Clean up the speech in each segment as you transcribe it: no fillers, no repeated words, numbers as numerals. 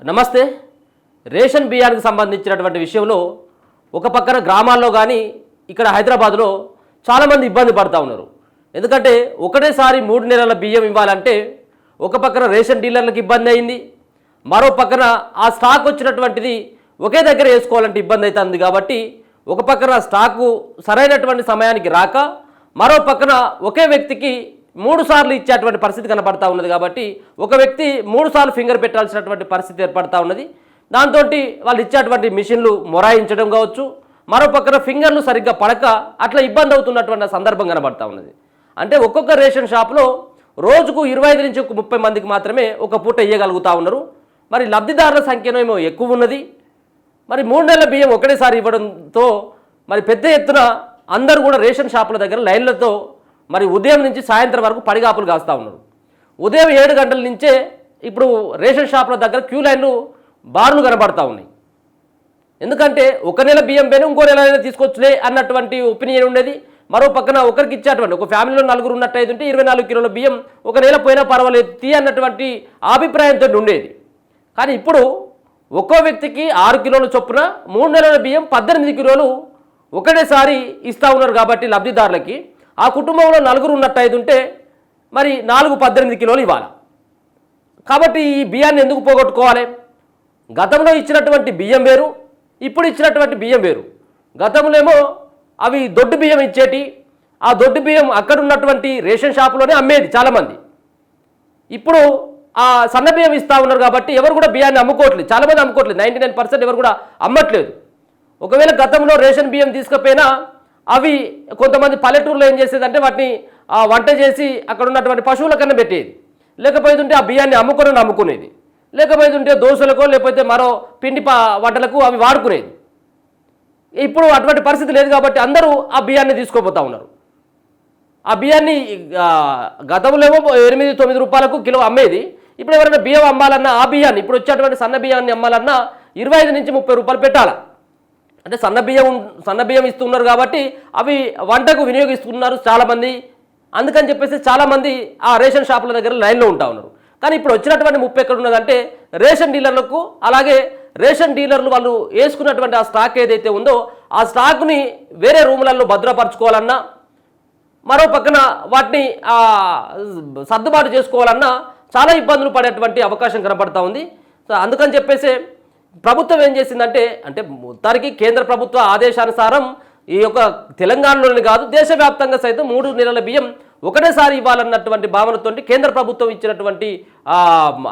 నమస్తే. రేషన్ బియ్యానికి సంబంధించినటువంటి విషయంలో ఒక పక్కన గ్రామాల్లో కానీ ఇక్కడ హైదరాబాద్లో చాలామంది ఇబ్బంది పడుతూ ఉన్నారు. ఎందుకంటే ఒకటేసారి 3 నెలల బియ్యం ఇవ్వాలంటే ఒక పక్కన రేషన్ డీలర్లకు ఇబ్బంది అయింది, మరో పక్కన ఆ స్టాక్ వచ్చినటువంటిది ఒకే దగ్గర వేసుకోవాలంటే ఇబ్బంది అవుతుంది. కాబట్టి ఒక పక్కన స్టాకు సరైనటువంటి సమయానికి రాక మరో పక్కన ఒకే వ్యక్తికి 3 సార్లు ఇచ్చేటువంటి పరిస్థితి కనపడతా ఉన్నది. కాబట్టి ఒక వ్యక్తి 3 సార్లు ఫింగర్ పెట్టాల్సినటువంటి పరిస్థితి ఏర్పడతా ఉన్నది. దాంతో వాళ్ళు ఇచ్చేటువంటి మిషన్లు మొరాయించడం కావచ్చు, మరో పక్కన ఫింగర్లు సరిగ్గా పడక అట్లా ఇబ్బంది అవుతున్నటువంటి సందర్భం కనబడతా ఉన్నది. అంటే ఒక్కొక్క రేషన్ షాప్లో రోజుకు 25 నుంచి 30 మందికి మాత్రమే ఒక పూట ఇవ్వగలుగుతూ ఉన్నారు. మరి లబ్ధిదారుల సంఖ్యనేమో ఎక్కువ ఉన్నది. మరి 3 నెలల బియ్యం ఒకటేసారి ఇవ్వడంతో మరి పెద్ద ఎత్తున అందరూ కూడా రేషన్ షాపుల దగ్గర లైన్లతో మరి ఉదయం నుంచి సాయంత్రం వరకు పడిగాపులు కాస్తూ ఉన్నారు. ఉదయం 7 గంటల నుంచే ఇప్పుడు రేషన్ షాపుల దగ్గర క్యూ లైన్లు బార్లు కనబడతా ఉన్నాయి. ఎందుకంటే ఒక నెల బియ్యం పైన ఇంకో నెల తీసుకొచ్చులే అన్నటువంటి ఒపీనియన్ ఉండేది. మరో పక్కన ఒకరికి ఇచ్చేటువంటి ఒక ఫ్యామిలీలో 4 ఉన్నట్టయితే 24 కిలోల బియ్యం ఒక నెల పోయినా పర్వాలేదు తీ అన్నటువంటి అభిప్రాయంతో ఉండేది. కానీ ఇప్పుడు ఒక్కో వ్యక్తికి 6 కిలోల చొప్పున 3 నెలల బియ్యం 18 కిలోలు ఒకటేసారి ఇస్తూ ఉన్నారు. కాబట్టి లబ్ధిదారులకి ఆ కుటుంబంలో 4 ఉన్నట్టయితే మరి 4 18 కిలోలు ఇవ్వాలి. కాబట్టి ఈ బియ్యాన్ని ఎందుకు పోగొట్టుకోవాలి? గతంలో ఇచ్చినటువంటి బియ్యం వేరు, ఇప్పుడు ఇచ్చినటువంటి బియ్యం వేరు. గతంలో ఏమో అవి దొడ్డు బియ్యం ఇచ్చేటి, ఆ దొడ్డు బియ్యం అక్కడ ఉన్నటువంటి రేషన్ షాపులోనే అమ్మేది చాలామంది. ఇప్పుడు ఆ సన్న బియ్యం ఇస్తూ ఉన్నారు. కాబట్టి ఎవరు కూడా బియ్యాన్ని అమ్ముకోవట్లేదు, చాలామంది అమ్ముకోవట్లేదు, 99% ఎవరు కూడా అమ్మట్లేదు. ఒకవేళ గతంలో రేషన్ బియ్యం తీసుకపోయినా అవి కొంతమంది పల్లెటూరులో ఏం చేసేదంటే వాటిని వంట చేసి అక్కడ ఉన్నటువంటి పశువుల కన్నా పెట్టేది, లేకపోతే ఆ బియ్యాన్ని అమ్ముకునేది, లేకపోతే దోశలకో లేకపోతే మరో పిండి వంటలకు అవి వాడుకునేది. ఇప్పుడు అటువంటి పరిస్థితి లేదు. కాబట్టి అందరూ ఆ బియ్యాన్ని తీసుకోపోతూ ఉన్నారు. ఆ బియ్యాన్ని గతంలో 8-9 రూపాయలకు కిలో అమ్మేది. ఇప్పుడు ఎవరైనా బియ్యం అమ్మాలన్నా ఆ బియ్యాన్ని ఇప్పుడు వచ్చేటువంటి సన్న బియ్యాన్ని అమ్మాలన్నా 25 నుంచి 30 రూపాయలు పెట్టాలి. అంటే సన్న బియ్యం ఇస్తున్నారు కాబట్టి అవి వంటకు వినియోగిస్తున్నారు చాలామంది. అందుకని చెప్పేసి చాలామంది ఆ రేషన్ షాపుల దగ్గర లైన్లో ఉంటా ఉన్నారు. కానీ ఇప్పుడు వచ్చినటువంటి ముప్పు ఎక్కడ ఉన్నదంటే రేషన్ డీలర్లకు, అలాగే రేషన్ డీలర్లు వాళ్ళు వేసుకున్నటువంటి ఆ స్టాక్ ఏదైతే ఉందో ఆ స్టాక్ని వేరే రూములలో భద్రపరచుకోవాలన్నా, మరో పక్కన వాటిని సర్దుబాటు చేసుకోవాలన్నా చాలా ఇబ్బందులు పడేటువంటి అవకాశం కనపడతా ఉంది. సో అందుకని చెప్పేసి ప్రభుత్వం ఏం చేసిందంటే మొత్తానికి కేంద్ర ప్రభుత్వ ఆదేశానుసారం ఈ యొక్క తెలంగాణలోని కాదు దేశవ్యాప్తంగా సైతం 3 నెలల బియ్యం ఒకటేసారి ఇవ్వాలన్నటువంటి భావనతో కేంద్ర ప్రభుత్వం ఇచ్చినటువంటి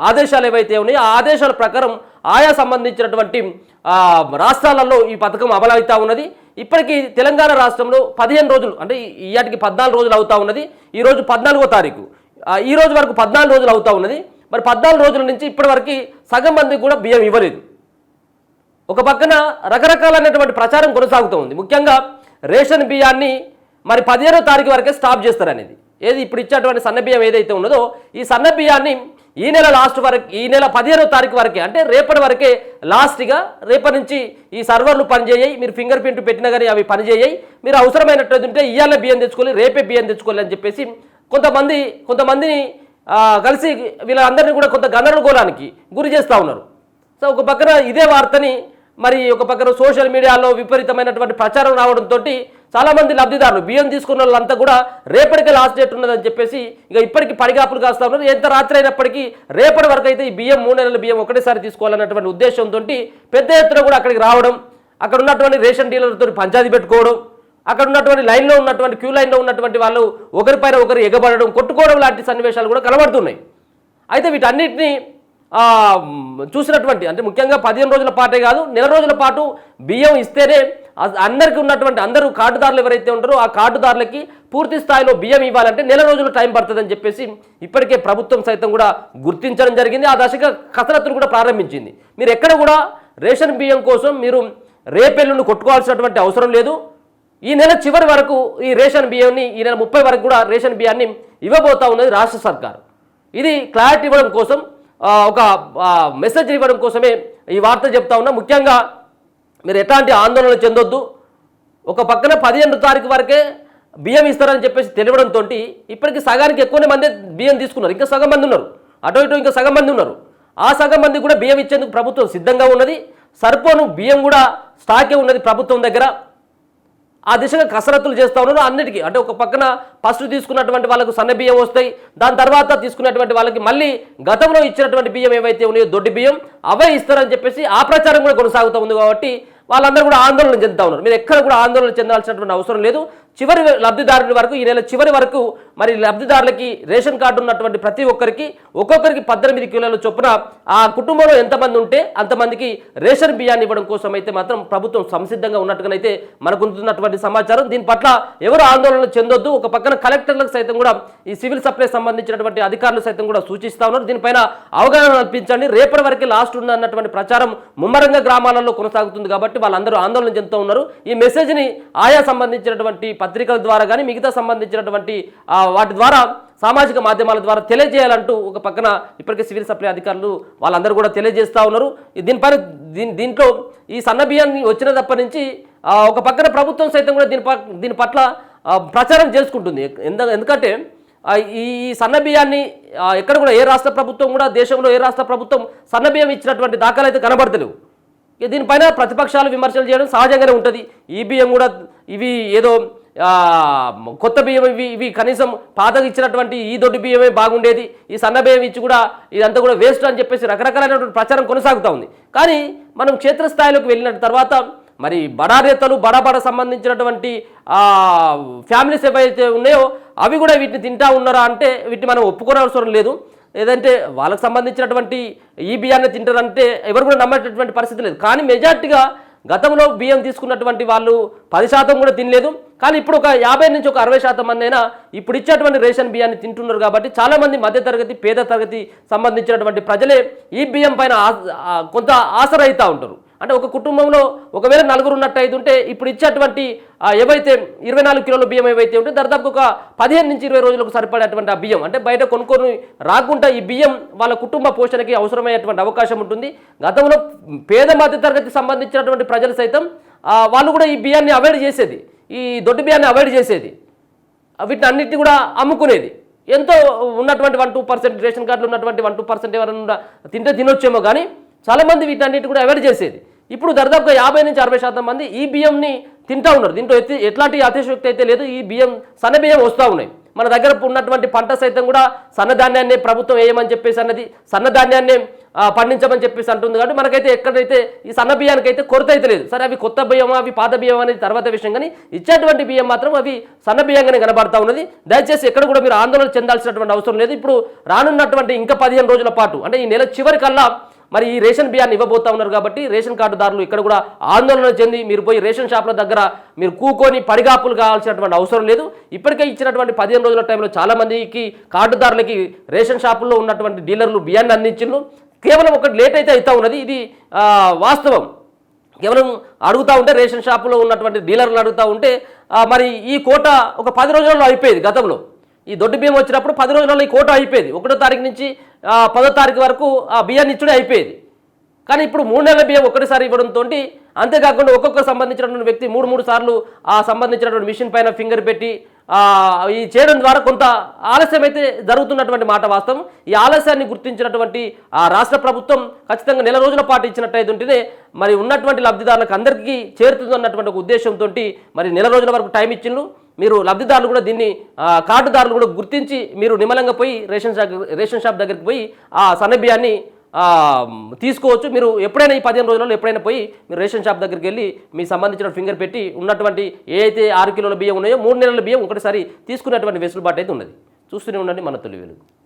ఆదేశాలు ఏవైతే ఉన్నాయో ఆ ఆదేశాల ప్రకారం ఆయా సంబంధించినటువంటి రాష్ట్రాలలో ఈ పథకం అమలు అవుతూ ఉన్నది. ఇప్పటికీ తెలంగాణ రాష్ట్రంలో 15 రోజులు అంటే ఇయాటికి 14 రోజులు అవుతూ ఉన్నది. ఈరోజు 14వ తారీఖు, ఈ రోజు వరకు 14 రోజులు అవుతూ ఉన్నది. మరి 14 రోజుల నుంచి ఇప్పటి వరకు సగం మందికి కూడా బియ్యం ఇవ్వలేదు. ఒక పక్కన రకరకాలైనటువంటి ప్రచారం కొనసాగుతూ ఉంది. ముఖ్యంగా రేషన్ బియ్యాన్ని మరి 15వ తారీఖు వరకే స్టాప్ చేస్తారనేది. ఏది ఇప్పుడు ఇచ్చేటువంటి సన్న బియ్యం ఏదైతే ఉన్నదో ఈ సన్న బియ్యాన్ని ఈ నెల లాస్ట్ వరకు, ఈ నెల 15వ తారీఖు వరకే, అంటే రేపటి వరకే లాస్ట్గా, రేపటి నుంచి ఈ సర్వర్లు పనిచేయాయి, మీరు ఫింగర్ ప్రింట్ పెట్టినా కానీ అవి పనిచేయాయి, మీరు అవసరమైనట్టుంటే ఇవాళ బియ్యం తెచ్చుకోవాలి, రేపే బియ్యం తెచ్చుకోవాలి అని చెప్పేసి కొంతమందిని కలిసి వీళ్ళందరినీ కూడా కొంత గందరగోళానికి గురి చేస్తూ ఉన్నారు. సో ఒక పక్కన ఇదే వార్తని మరి ఒక పక్కన సోషల్ మీడియాలో విపరీతమైనటువంటి ప్రచారం రావడంతో చాలామంది లబ్ధిదారులు బియ్యం తీసుకున్న వాళ్ళంతా కూడా రేపటికే లాస్ట్ డేట్ ఉన్నదని చెప్పేసి ఇక ఇప్పటికీ పడిగాపులు కాస్తూ ఉన్నారు. ఎంత రాత్రి అయినప్పటికీ రేపటి వరకు అయితే ఈ బియ్యం 3 నెలల బియ్యం ఒకటేసారి తీసుకోవాలన్నటువంటి ఉద్దేశంతో పెద్ద ఎత్తున కూడా అక్కడికి రావడం, అక్కడ ఉన్నటువంటి రేషన్ డీలర్లతో పంచాయతీ పెట్టుకోవడం, అక్కడ ఉన్నటువంటి లైన్లో ఉన్నటువంటి క్యూ లైన్లో ఉన్నటువంటి వాళ్ళు ఒకరిపైన ఒకరు ఎగబడడం, కొట్టుకోవడం లాంటి సన్నివేశాలు కూడా కనబడుతున్నాయి. అయితే వీటన్నిటిని చూసినటువంటి ముఖ్యంగా 15 రోజుల పాటే కాదు, నెల రోజుల పాటు బియ్యం ఇస్తేనే అందరికీ ఉన్నటువంటి అందరూ కార్డుదారులు ఎవరైతే ఉంటారో ఆ కార్డుదారులకి పూర్తి స్థాయిలో బియ్యం ఇవ్వాలంటే నెల రోజులు టైం పడుతుందని చెప్పేసి ఇప్పటికే ప్రభుత్వం సైతం కూడా గుర్తించడం జరిగింది. ఆ దశగా కసరత్తులు కూడా ప్రారంభించింది. మీరు ఎక్కడ కూడా రేషన్ బియ్యం కోసం మీరు రేపెల్లుండి కొట్టుకోవాల్సినటువంటి అవసరం లేదు. ఈ నెల చివరి వరకు ఈ రేషన్ బియ్యాన్ని, ఈ నెల 30 వరకు కూడా రేషన్ బియ్యాన్ని ఇవ్వబోతా ఉన్నది రాష్ట్ర సర్కారు. ఇది క్లారిటీ ఇవ్వడం కోసం, ఒక మెసేజ్ ఇవ్వడం కోసమే ఈ వార్త చెప్తా ఉన్నా. ముఖ్యంగా మీరు ఎట్లాంటి ఆందోళన చెందొద్దు. ఒక పక్కన 15వ తారీఖు వరకే బియ్యం ఇస్తారని చెప్పేసి తెలియడంతో ఇప్పటికి సగానికి ఎక్కువనే మంది బియ్యం తీసుకున్నారు. ఇంకా సగం మంది ఉన్నారు, అటు ఇటు ఇంకా సగం మంది ఉన్నారు. ఆ సగం మంది కూడా బియ్యం ఇచ్చేందుకు ప్రభుత్వం సిద్ధంగా ఉన్నది. సరిపోను బియ్యం కూడా స్టాకే ఉన్నది ప్రభుత్వం దగ్గర. ఆ దిశగా కసరత్తులు చేస్తూ ఉన్నారు అన్నిటికీ. అంటే ఒక పక్కన ఫస్ట్ తీసుకున్నటువంటి వాళ్ళకు సన్న బియ్యం వస్తాయి, దాని తర్వాత తీసుకున్నటువంటి వాళ్ళకి మళ్ళీ గతంలో ఇచ్చినటువంటి బియ్యం ఏవైతే ఉన్నాయో దొడ్డి బియ్యం అవే ఇస్తారని చెప్పేసి ఆ ప్రచారం కూడా కొనసాగుతూ ఉంది. కాబట్టి వాళ్ళందరూ కూడా ఆందోళన చెందుతూ ఉన్నారు. మీరు ఎక్కడ కూడా ఆందోళన చెందాల్సినటువంటి అవసరం లేదు. చివరి లబ్ధిదారుల వరకు ఈ నెల చివరి వరకు మరి లబ్ధిదారులకి రేషన్ కార్డు ఉన్నటువంటి ప్రతి ఒక్కరికి ఒక్కొక్కరికి 18 కిలోల చొప్పున ఆ కుటుంబంలో ఎంతమంది ఉంటే అంతమందికి రేషన్ బియ్యాన్ని ఇవ్వడం కోసం అయితే మాత్రం ప్రభుత్వం సంసిద్ధంగా ఉన్నట్టుగానైతే మనకు ఉన్నటువంటి సమాచారం. దీని పట్ల ఎవరు ఆందోళన చెందొద్దు. ఒక పక్కన కలెక్టర్లకు సైతం కూడా ఈ సివిల్ సప్లై సంబంధించినటువంటి అధికారులు సైతం కూడా సూచిస్తూ ఉన్నారు. దీనిపైన అవగాహన కల్పించండి. రేపటి వరకు లాస్ట్ ఉందన్నటువంటి ప్రచారం ముమ్మరంగా గ్రామాలలో కొనసాగుతుంది. కాబట్టి వాళ్ళందరూ ఆందోళన చెందుతూ ఉన్నారు. ఈ మెసేజ్ని ఆయా సంబంధించినటువంటి పత్రికల ద్వారా కానీ మిగతా సంబంధించినటువంటి వాటి ద్వారా సామాజిక మాధ్యమాల ద్వారా తెలియజేయాలంటూ ఒక పక్కన ఇప్పటికే సివిల్ సప్లై అధికారులు వాళ్ళందరూ కూడా తెలియజేస్తూ ఉన్నారు. దీనిపైన దీంట్లో ఈ సన్న బియ్యాన్ని వచ్చినప్పటి నుంచి ఒక పక్కన ప్రభుత్వం సైతం కూడా దీని పట్ల ప్రచారం చేసుకుంటుంది. ఎందుకంటే ఈ సన్న బియ్యాన్ని ఎక్కడ కూడా ఏ రాష్ట్ర ప్రభుత్వం కూడా దేశంలో ఏ రాష్ట్ర ప్రభుత్వం సన్న బియ్యం ఇచ్చినటువంటి దాఖలు అయితే కనబడతలేవు. దీనిపైన ప్రతిపక్షాలు విమర్శలు చేయడం సహజంగానే ఉంటుంది. ఈ బియ్యం కూడా ఇవి ఏదో కొత్త బియ్యం ఇవి కనీసం పాతగా ఇచ్చినటువంటి ఈ దొడ్డి బియ్యమే బాగుండేది, ఈ సన్న బియ్యం ఇచ్చి కూడా ఇదంతా కూడా వేస్ట్ అని చెప్పేసి రకరకాలైనటువంటి ప్రచారం కొనసాగుతూ ఉంది. కానీ మనం క్షేత్రస్థాయిలోకి వెళ్ళిన తర్వాత మరి బడా నేతలు బడా సంబంధించినటువంటి ఫ్యామిలీస్ ఏవైతే ఉన్నాయో అవి కూడా వీటిని తింటా ఉన్నారా అంటే వీటిని మనం ఒప్పుకోనవసరం లేదు. ఏదంటే వాళ్ళకు సంబంధించినటువంటి ఈ బియ్యాన్ని తింటారంటే ఎవరు కూడా నమ్మేటటువంటి పరిస్థితి లేదు. కానీ మెజార్టీగా గతంలో బియ్యం తీసుకున్నటువంటి వాళ్ళు 10% కూడా తినలేదు. కానీ ఇప్పుడు ఒక 50 నుంచి ఒక 60% మంది అయినా ఇప్పుడు ఇచ్చేటువంటి రేషన్ బియ్యాన్ని తింటున్నారు. కాబట్టి చాలామంది మధ్యతరగతి పేద తరగతి సంబంధించినటువంటి ప్రజలే ఈ బియ్యం పైన కొంత ఆసరైతూ ఉంటారు. అంటే ఒక కుటుంబంలో ఒకవేళ 4 ఉన్నట్టయితే ఉంటే ఇప్పుడు ఇచ్చేటువంటి ఏవైతే 24 కిలోల బియ్యం ఏవైతే ఉంటే దాదాపు ఒక 15 నుంచి 20 రోజులకు సరిపడేటువంటి ఆ బియ్యం అంటే బయట కొనుక్కొని రాకుండా ఈ బియ్యం వాళ్ళ కుటుంబ పోషణకి అవసరమయ్యేటువంటి అవకాశం ఉంటుంది. గతంలో పేద మధ్యతరగతి సంబంధించినటువంటి ప్రజలు సైతం వాళ్ళు కూడా ఈ బియ్యాన్ని అవాయిడ్ చేసేది, ఈ దొడ్డి బియ్యాన్ని అవాయిడ్ చేసేది, వీటిని అన్నింటినీ కూడా అమ్ముకునేది. ఎంతో ఉన్నటువంటి 1-2% రేషన్ కార్డులు ఉన్నటువంటి 1-2% ఎవరైనా తింటే తినొచ్చేమో కానీ చాలామంది వీటన్నిటి కూడా అవాయిడ్ చేసేది. ఇప్పుడు దాదాపుగా 50 నుంచి 60% మంది ఈ బియ్యంని తింటూ ఉన్నారు. దీంట్లో ఎట్లాంటి అతిశయోక్తి అయితే లేదు. ఈ బియ్యం సన్న బియ్యం వస్తూ ఉన్నాయి. మన దగ్గర ఉన్నటువంటి పంట సైతం కూడా సన్నధాన్యాన్ని ప్రభుత్వం వేయమని చెప్పేసి అన్నది, సన్నధాన్యాన్ని పండించమని చెప్పేసి అంటుంది. కాబట్టి మనకైతే ఎక్కడైతే ఈ సన్న బియ్యానికి అయితే కొరత అయితే లేదు. సరే అవి కొత్త బియ్యం అవి పాత బియ్యం అనేది తర్వాత విషయం, కానీ ఇచ్చేటువంటి బియ్యం మాత్రం అవి సన్న బియ్యంగానే కనబడతా ఉన్నది. దయచేసి ఎక్కడ కూడా మీరు ఆందోళన చెందాల్సినటువంటి అవసరం లేదు. ఇప్పుడు రానున్నటువంటి ఇంకా 15 రోజుల పాటు అంటే ఈ నెల చివరికల్లా మరి ఈ రేషన్ బియ్యాన్ని ఇవ్వబోతా ఉన్నారు. కాబట్టి రేషన్ కార్డుదారులు ఇక్కడ కూడా ఆందోళన చెంది మీరు పోయి రేషన్ షాపుల దగ్గర మీరు కూకొని పడిగాపులు కావాల్సినటువంటి అవసరం లేదు. ఇప్పటికే ఇచ్చినటువంటి 15 రోజుల టైంలో చాలామందికి కార్డుదారులకి రేషన్ షాపుల్లో ఉన్నటువంటి డీలర్లు బియ్యాన్ని అందించిండ్రు. కేవలం ఒకటి లేట్ అయితే అవుతా ఉన్నది, ఇది వాస్తవం. కేవలం అడుగుతూ ఉంటే రేషన్ షాపులో ఉన్నటువంటి డీలర్లు అడుగుతూ ఉంటే మరి ఈ కోట ఒక 10 రోజులలో అయిపోయేది. గతంలో ఈ దొడ్డి బియ్యం వచ్చినప్పుడు 10 రోజులలో ఈ కోట అయిపోయేది. 1వ తారీఖు నుంచి 10వ తారీఖు వరకు ఆ బియ్యాన్ని ఇచ్చుడే అయిపోయేది. కానీ ఇప్పుడు 3 నెలల బియ్యం ఒక్కటిసారి ఇవ్వడంతో అంతేకాకుండా ఒక్కొక్క సంబంధించినటువంటి వ్యక్తి 3 సార్లు ఆ సంబంధించినటువంటి మిషన్ పైన ఫింగర్ పెట్టి ఈ చేయడం ద్వారా కొంత ఆలస్యం అయితే జరుగుతున్నటువంటి మాట వాస్తవం. ఈ ఆలస్యాన్ని గుర్తించినటువంటి ఆ రాష్ట్ర ప్రభుత్వం ఖచ్చితంగా నెల రోజుల పాటు ఇచ్చినట్టయితే ఉంటేనే మరి ఉన్నటువంటి లబ్ధిదారులకు అందరికీ చేరుతుందన్నటువంటి ఒక ఉద్దేశంతో మరి నెల రోజుల వరకు టైం ఇచ్చిండ్రు. మీరు లబ్ధిదారులు కూడా దీన్ని కార్డుదారులు కూడా గుర్తించి మీరు నిమ్మలంగా పోయి రేషన్ షాప్ దగ్గరికి పోయి ఆ సన్న బియ్యాన్ని తీసుకోవచ్చు. మీరు ఎప్పుడైనా ఈ 15 రోజులలో ఎప్పుడైనా పోయి మీరు రేషన్ షాప్ దగ్గరికి వెళ్ళి మీ సంబంధించిన ఫింగర్ పెట్టి ఉన్నటువంటి ఏ అయితే 6 కిలోల బియ్యం ఉన్నాయో 3 నెలల బియ్యం ఒకటిసారి తీసుకునేటువంటి వెసులుబాటు అయితే ఉన్నది. చూస్తూనే ఉండండి మన తొలి వెలుగు.